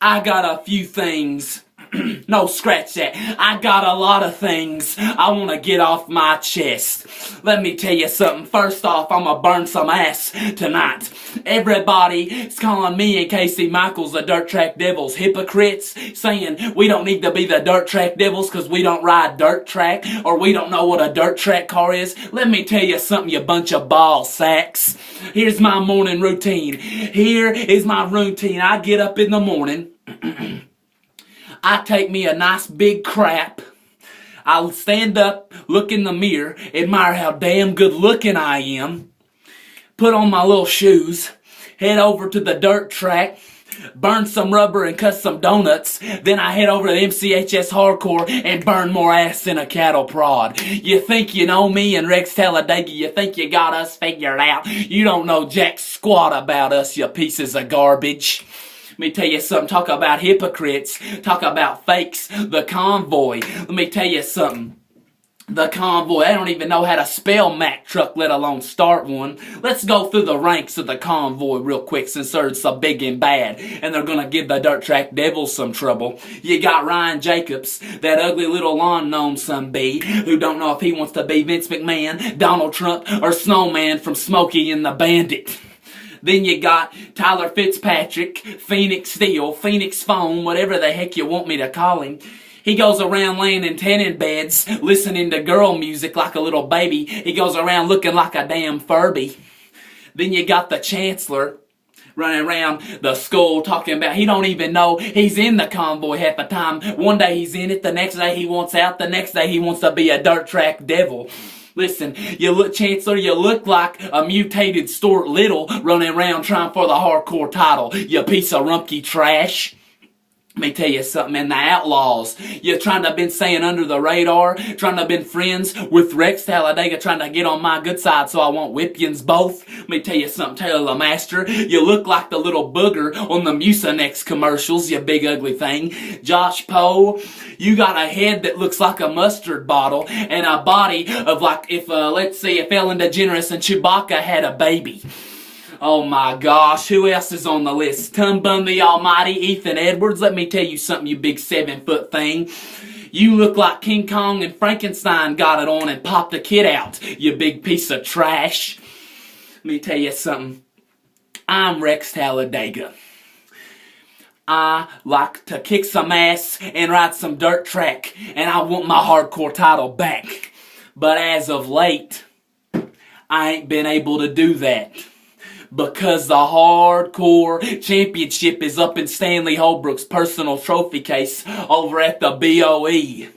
I got a few things. No, scratch that. I got a lot of things I want to get off my chest. Let me tell you something. First off, I'm going to burn some ass tonight. Everybody's calling me and Casey Michaels the Dirt Track Devils. Hypocrites, saying we don't need to be the Dirt Track Devils because we don't ride dirt track or we don't know what a dirt track car is. Let me tell you something, you bunch of ball sacks. Here's my morning routine. Here is my routine. I get up in the morning. I take me a nice big crap. I'll stand up, look in the mirror, admire how damn good looking I am, put on my little shoes, head over to the dirt track, burn some rubber and cut some donuts. Then I head over to MCHS Hardcore and burn more ass than a cattle prod. You think you know me and Rex Talladega? You think you got us figured out? You don't know jack squat about us, you pieces of garbage. Let me tell you something. Talk about hypocrites. Talk about fakes. The convoy. Let me tell you something. The convoy. I don't even know how to spell Mack truck, let alone start one. Let's go through the ranks of the convoy real quick since they're so big and bad. And they're going to give the Dirt Track Devils some trouble. You got Ryan Jacobs, that ugly little lawn gnome son B, who don't know if he wants to be Vince McMahon, Donald Trump, or Snowman from Smokey and the Bandit. Then you got Tyler Fitzpatrick, Phoenix Steel, Phoenix Foam, whatever the heck you want me to call him. He goes around laying in tanning beds, listening to girl music like a little baby. He goes around looking like a damn Furby. Then you got the Chancellor running around the school talking about he don't even know he's in the convoy half the time. One day he's in it, the next day he wants out, the next day he wants to be a dirt track devil. Listen, you look, Chancellor, you look like a mutated Stuart Little running around trying for the hardcore title, you piece of rumpky trash. Let me tell you something, man, the Outlaws. You're trying to have been staying under the radar, trying to have been friends with Rex Talladega, trying to get on my good side so I won't whip yous both. Let me tell you something, Taylor LeMaster. You look like the little booger on the Mucinex commercials, you big ugly thing. Josh Poe, you got a head that looks like a mustard bottle and a body of like if, let's see, if Ellen DeGeneres and Chewbacca had a baby. Oh my gosh, who else is on the list? Tom Bundy Almighty, Ethan Edwards. Let me tell you something, you big 7-foot thing. You look like King Kong and Frankenstein got it on and popped a kid out, you big piece of trash. Let me tell you something. I'm Rex Talladega. I like to kick some ass and ride some dirt track, and I want my hardcore title back. But as of late, I ain't been able to do that. Because the Hardcore Championship is up in Stanley Holbrook's personal trophy case over at the BOE.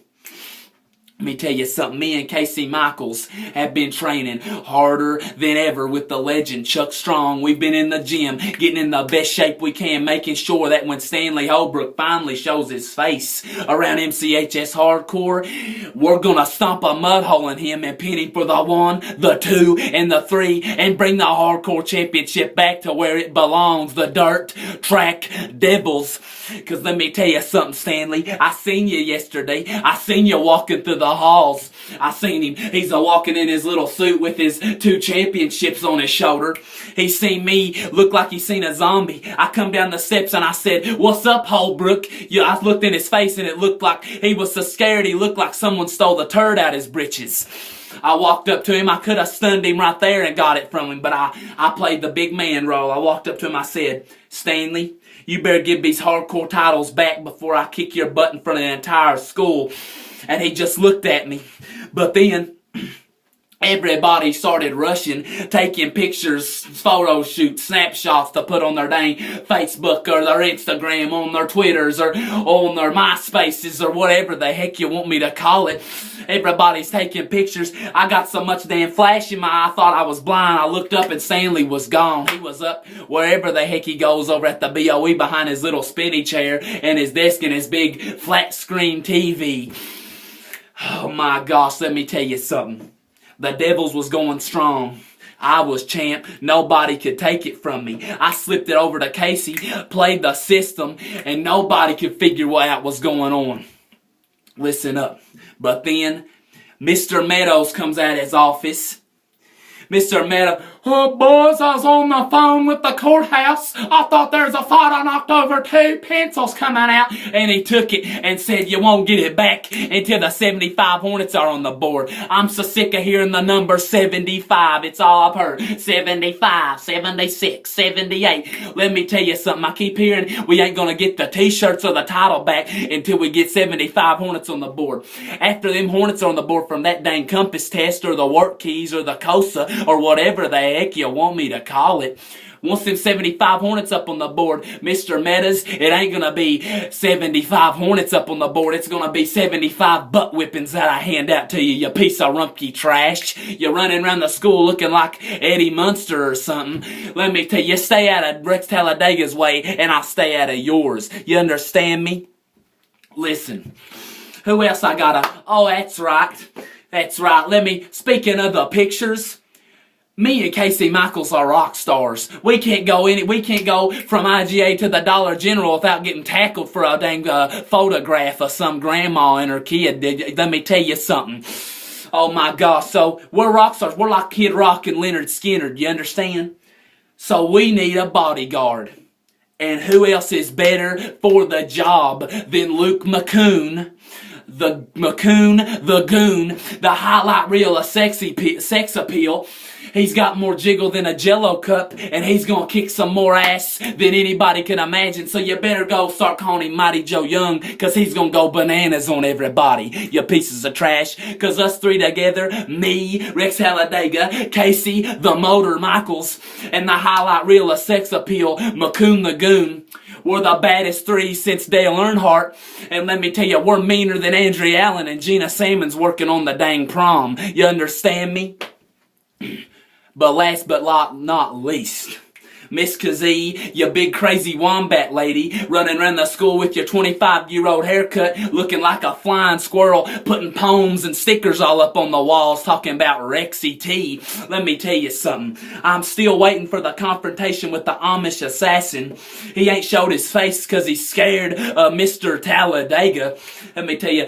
Let me tell you something, me and Casey Michaels have been training harder than ever with the legend Chuck Strong. We've been in the gym, getting in the best shape we can, making sure that when Stanley Holbrook finally shows his face around MCHS Hardcore, we're gonna stomp a mud hole in him and pin him for the 1, the 2, and the 3, and bring the Hardcore Championship back to where it belongs, the Dirt Track Devils. Cause let me tell you something, Stanley, I seen you yesterday. I seen you walking through the halls. I seen him. He's walking in his little suit with his 2 championships on his shoulder. He seen me look like he seen a zombie. I come down the steps and I said, "What's up, Holbrook?" I looked in his face and it looked like he was so scared he looked like someone stole the turd out his britches. I walked up to him. I could have stunned him right there and got it from him, but I played the big man role. I walked up to him. I said, "Stanley, you better give these hardcore titles back before I kick your butt in front of the entire school." And he just looked at me. But then everybody started rushing, taking pictures, photo shoots, snapshots to put on their dang Facebook or their Instagram, on their Twitters or on their MySpaces or whatever the heck you want me to call it. Everybody's taking pictures. I got so much damn flash in my eye, I thought I was blind. I looked up and Stanley was gone. He was up wherever the heck he goes over at the BOE behind his little spinny chair and his desk and his big flat screen TV. Oh my gosh, let me tell you something. The Devils was going strong. I was champ. Nobody could take it from me. I slipped it over to Casey, played the system, and nobody could figure what out was going on. Listen up. But then, Mr. Meadows comes out of his office. Mr. Meadows, Boys, I was on the phone with the courthouse. I thought there was a fight. I knocked over 2 pencils coming out. And he took it and said, you won't get it back until the 75 Hornets are on the board. I'm so sick of hearing the number 75. It's all I've heard. 75, 76, 78. Let me tell you something. I keep hearing we ain't gonna get the t-shirts or the title back until we get 75 Hornets on the board. After them Hornets are on the board from that dang compass test or the work keys or the COSA or whatever the heck you want me to call it. Once them 75 Hornets up on the board, Mr. Meadows, it ain't gonna be 75 Hornets up on the board. It's gonna be 75 butt whippings that I hand out to you, you piece of rumpy trash. You're running around the school looking like Eddie Munster or something. Let me tell you, stay out of Rex Talladega's way, and I'll stay out of yours. You understand me? Listen, who else I gotta... Oh, that's right. That's right. Speaking of the pictures... Me and Casey Michaels are rock stars. We can't go from IGA to the Dollar General without getting tackled for a dang photograph of some grandma and her kid. Let me tell you something. Oh my gosh, so we're rock stars. We're like Kid Rock and Leonard Skinner, do you understand? So we need a bodyguard. And who else is better for the job than Luke McCoon? The goon, the highlight reel of sex appeal. He's got more jiggle than a Jello cup, and he's gonna kick some more ass than anybody can imagine. So you better go start calling him Mighty Joe Young, cause he's gonna go bananas on everybody, you pieces of trash. Cause us three together, me, Rex Talladega, Casey, the Motor Michaels, and the highlight reel of sex appeal, McCoon the Goon, we're the baddest three since Dale Earnhardt. And let me tell you, we're meaner than Andrea Allen and Gina Salmons working on the dang prom. You understand me? But last but not least, Miss Kazee, you big crazy wombat lady, running around the school with your 25-year-old haircut, looking like a flying squirrel, putting poems and stickers all up on the walls, talking about Rexy T. Let me tell you something. I'm still waiting for the confrontation with the Amish assassin. He ain't showed his face because he's scared of Mr. Talladega. Let me tell you,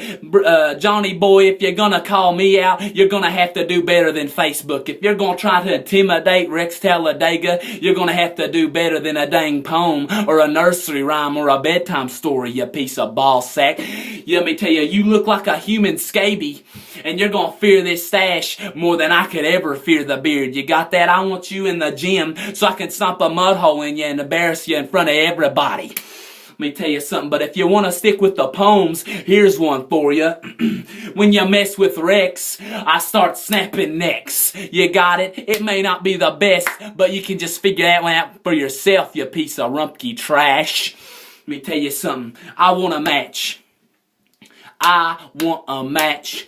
Johnny boy, if you're gonna call me out, you're gonna have to do better than Facebook. If you're gonna try to intimidate Rex Talladega, you're gonna have to do better than a dang poem or a nursery rhyme or a bedtime story, you piece of ball sack. Let me tell you, you look like a human scaby, and you're gonna fear this stash more than I could ever fear the beard. You got that? I want you in the gym so I can stomp a mud hole in you and embarrass you in front of everybody. Let me tell you something, but if you want to stick with the poems, here's one for you. When you mess with Rex, I start snapping necks. You got it? It may not be the best, but you can just figure that one out for yourself, you piece of rumpy trash. Let me tell you something. I want a match. I want a match.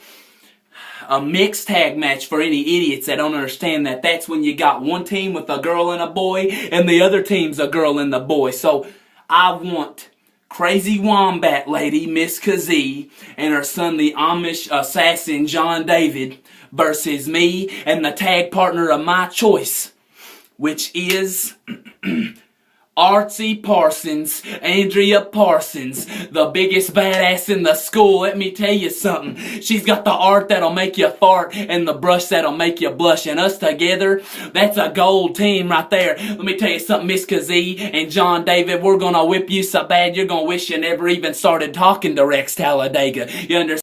A mixed tag match for any idiots that don't understand that. That's when you got one team with a girl and a boy, and the other team's a girl and the boy. So, I want crazy wombat lady, Miss Kazee, and her son, the Amish assassin, John David, versus me and the tag partner of my choice, which is Artsy Parsons, Andrea Parsons, the biggest badass in the school. Let me tell you something. She's got the art that'll make you fart and the brush that'll make you blush. And us together, that's a gold team right there. Let me tell you something, Miss Kazee and John David, we're gonna whip you so bad you're gonna wish you never even started talking to Rex Talladega. You understand?